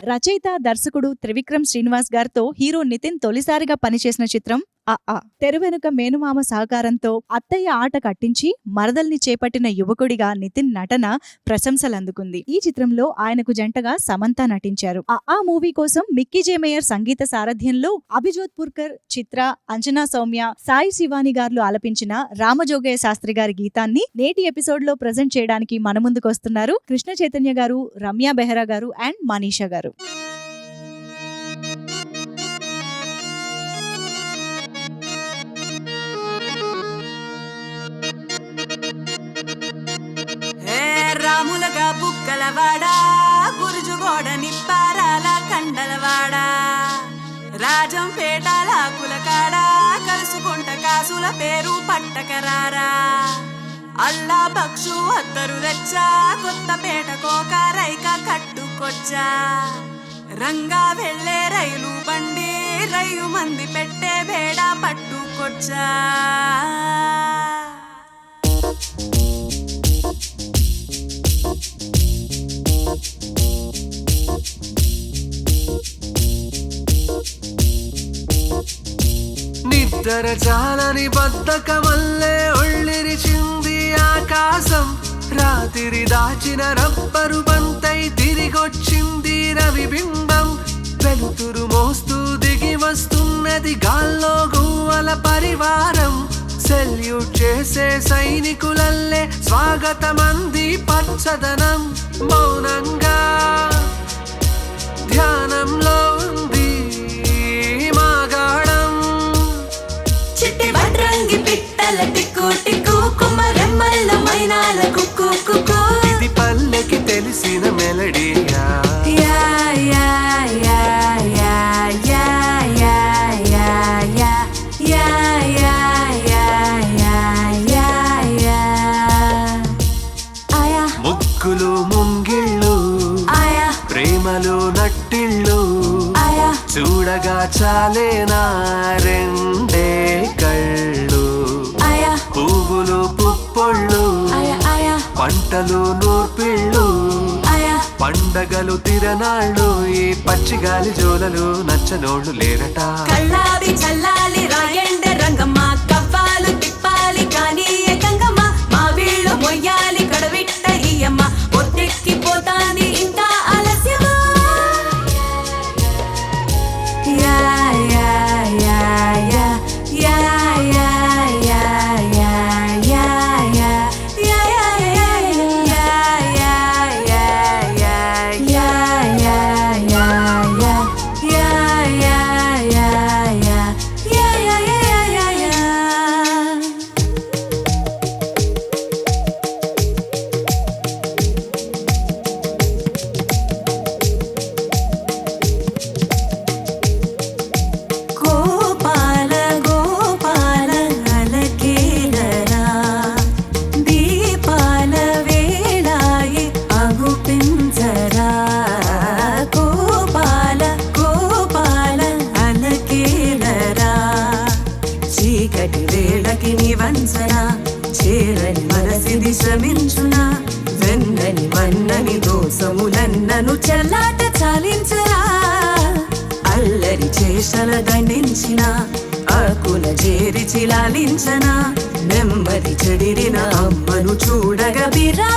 రచయిత దర్శకుడు త్రివిక్రమ్ శ్రీనివాస్ గారితో హీరో నితిన్ తొలిసారిగా పనిచేసిన చిత్రం తెర వెనుక మేనుమామ సహకారంతో అత్తయ్య ఆట కట్టించి మరదల్ని చేపట్టిన యువకుడిగా నితిన్ నటన ప్రశంసలందుకుంది. ఈ చిత్రంలో ఆయనకు జంటగా సమంత నటించారు. మూవీ కోసం మిక్కీ జే మేయర్ సంగీత సారథ్యంలో అభిజోత్ పుర్కర్, చిత్ర, అంజనా సౌమ్య, సాయి శివాని గారు ఆలపించిన రామజోగయ్య శాస్త్రి గారి గీతాన్ని నేటి ఎపిసోడ్ లో ప్రజెంట్ చేయడానికి మన ముందుకు వస్తున్నారు కృష్ణ చైతన్య గారు, రమ్య బెహ్రా గారు అండ్ మనీషా గారు. రాములగా బుక్కలవాడా, గురుజుగోడ నిప్పారాల కండలవాడా, రాజంపేటాల కులకాడా, కలుసుకుంట కాసుల పేరు పట్టకరారా, అల్లా పక్షు అత్తరు తెచ్చా, కొత్తపేట కోకారైక కట్టుకొచ్చా, రంగా వెళ్ళే రైలు బండి, రైలు మంది పెట్టే బేడ పట్టుకొచ్చా. నిద్ర చాలని బద్ధకమల్లే ఒళ్ళిరిచింది ఆకాశం, రాత్రి దాచిన రబ్బరు బంతై తిరిగొచ్చింది రవిబింబం, వెలుతురు మోస్తూ దిగి వస్తున్నది గాల్లో గువ్వల పరివారం, సెల్యూట్ చేసే సైనికులల్లే స్వాగతమంది పచ్చదనం, మౌనంగా ధ్యానంలో ఉంది మాగాడం, చిట్టి వడ్రంగి పిట్టల టిక్కు టిక్కు, కుమ్మరెమ్మల మైనాల కుక్కు కుక్కు, ఇది పల్లెకి తెలిసిన మెలడీయా. ముగ్గులు ముంగిళ్ళు, ప్రేమలు నట్టిళ్ళు, చూడగా చాలేనా రెండే కళ్ళు, పువ్వులు పుప్పొళ్ళు, పంటలు నూర్పిళ్ళు, పండగలు తిరనాళ్ళు, ఈ పచ్చిగాలి జోలలు నచ్చనోళ్ళు లేరట. కళ్ళావి చల్లాలి రాయండ రంగమ్మ, కవ్వాలు తిప్పాలి కానీ గంగమ్మ, మా వీళ్ళు మొయ్యాలి కడవిట్ట ఈయమ్మ, పొద్దెక్కిపోతాంది ఇంత ఆలస్యమా. చేరని మనసిది శ్రమించునా, వెన్నని మన్నని దోసములన్నను చల్లాట చాలించరా, అల్లరి చేష్టల దండించిన ఆకుల చేరి చిలాలించనా, నెమ్మది చెడిరిన అమ్మను చూడగ బిరా